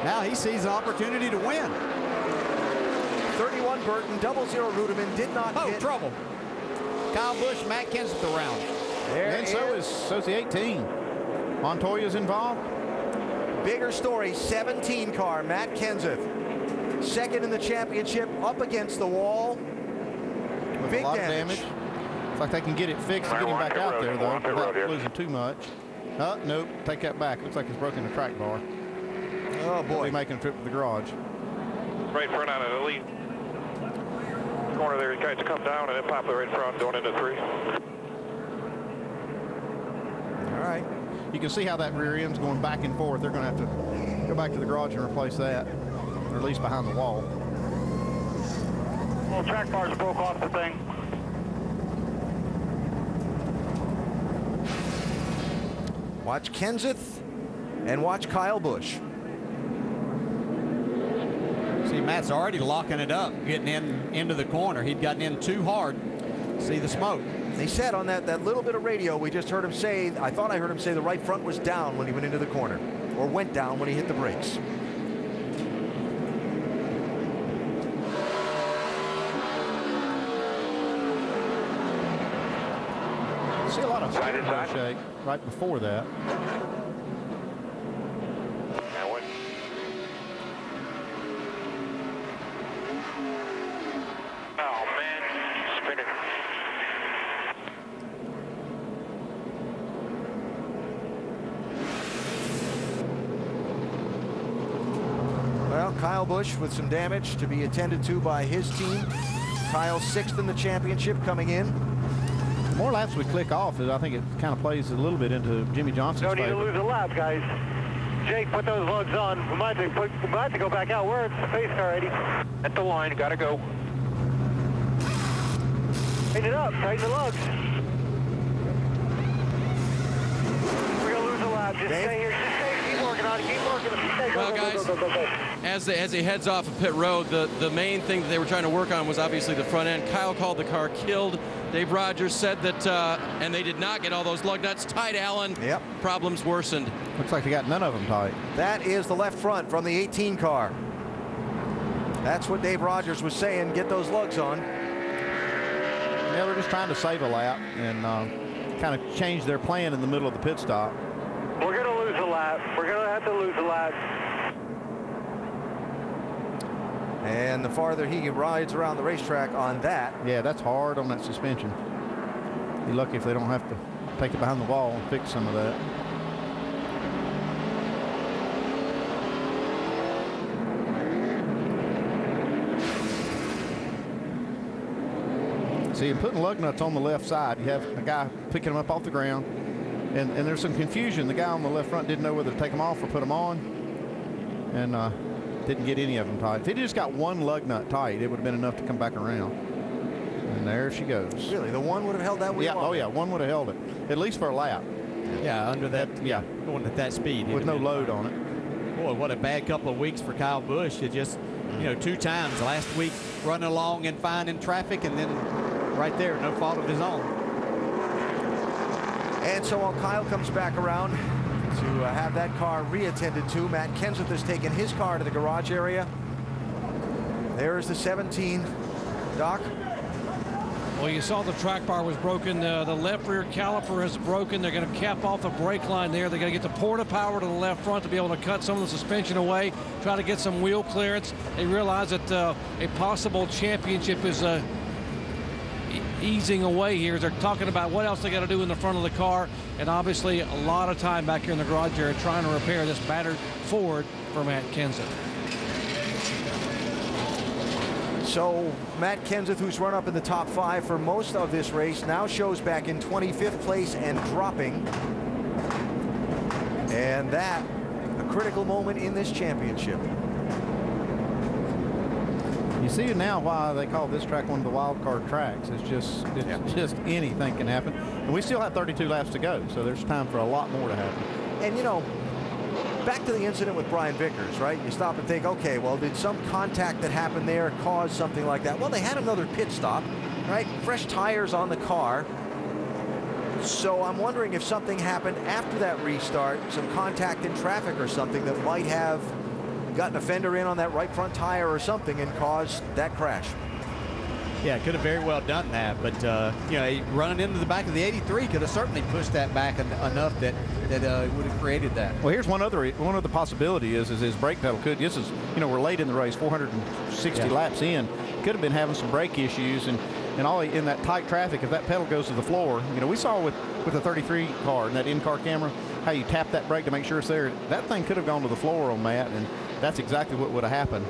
Now he sees an opportunity to win. 31 Burton, 00 Ruderman did not hit. Trouble. Kyle Busch, Matt Kenseth around. And so is the 18. Montoya's involved. Bigger story, 17 car, Matt Kenseth. Second in the championship, up against the wall. With Big a lot damage. of damage. Looks like they can get it fixed and get him back out there, though, without losing too much. Nope, take that back. Looks like he's broken the track bar. Oh, boy. He'll be making a trip to the garage. Right front out of the lead. Corner there, he tries to come down and then pop it right front, going into 3. All right. You can see how that rear end's going back and forth. They're going to have to go back to the garage and replace that, or at least behind the wall. Well, track bars broke off the thing. Watch Kenseth and watch Kyle Busch. See, Matt's already locking it up, getting into the corner. He'd gotten in too hard. See the smoke. They said on that little bit of radio, we just heard him say, I thought I heard him say the right front was down when he went into the corner, or went down when he hit the brakes. See a lot of shake right before that. Oh, man, spinning. Well, Kyle Busch with some damage to be attended to by his team. Kyle 6th in the championship coming in. The more laps we click off, I think it kind of plays a little bit into Jimmy Johnson's Don't need favor. to lose a lap, guys. Jake, put those lugs on. We might have to go back out. Where it's the pace car, Eddie. At the line, gotta go. Tighten it up, tighten the lugs. We're gonna lose a lap. Just stay here, keep working on it, keep working on it. Well, guys, as he heads off of pit road, the main thing that they were trying to work on was obviously the front end. Kyle called the car killed. Dave Rogers said that, and they did not get all those lug nuts tight, Alan. Yep. Problems worsened. Looks like they got none of them tight. That is the left front from the 18 car. That's what Dave Rogers was saying, get those lugs on. Yeah, they're just trying to save a lap and kind of change their plan in the middle of the pit stop. We're gonna lose a lap. We're gonna have to lose a lap. And the farther he rides around the racetrack on that. Yeah, that's hard on that suspension. Be lucky if they don't have to take it behind the wall and fix some of that. See, in putting lug nuts on the left side, you have a guy picking them up off the ground, and there's some confusion. The guy on the left front didn't know whether to take them off or put them on, and didn't get any of them tight. If he just got one lug nut tight, it would have been enough to come back around. And there she goes. Really, the one would have held that wheel? Yeah, oh yeah, one would have held it, at least for a lap. Yeah, under that, going at that speed. With no load on it. Boy, what a bad couple of weeks for Kyle Busch. It just, 2 times last week running along and finding traffic, and then right there, no fault of his own. And so while Kyle comes back around to have that car reattended to, Matt Kenseth has taken his car to the garage area. There's the 17. Doc? Well, you saw the track bar was broken. The left rear caliper is broken. They're going to cap off the brake line there. They're going to get the porta power to the left front to be able to cut some of the suspension away, try to get some wheel clearance. They realize that a possible championship is easing away here. They're talking about what else they got to do in the front of the car, and obviously a lot of time back here in the garage area trying to repair this battered Ford for Matt Kenseth. So Matt Kenseth, who's run up in the top 5 for most of this race, now shows back in 25th place and dropping. And that, a critical moment in this championship. You see now why they call this track one of the wild card tracks. It's just anything can happen. And we still have 32 laps to go, so there's time for a lot more to happen. And back to the incident with Brian Vickers, right? You stop and think, okay, well, did some contact that happened there cause something like that? Well, they had another pit stop, right? Fresh tires on the car. So I'm wondering if something happened after that restart, some contact in traffic or something that might have gotten a fender in on that right front tire or something and caused that crash. Yeah, could have very well done that, but you know, running into the back of the 83 could have certainly pushed that back enough that would have created that. Well, here's one other possibility is his brake pedal could. This is, you know, we're late in the race, 460 laps in. Could have been having some brake issues, and all in that tight traffic, if that pedal goes to the floor, you know, we saw with the 33 car and that in-car camera how you tap that brake to make sure it's there. That thing could have gone to the floor on Matt, and that's exactly what would have happened.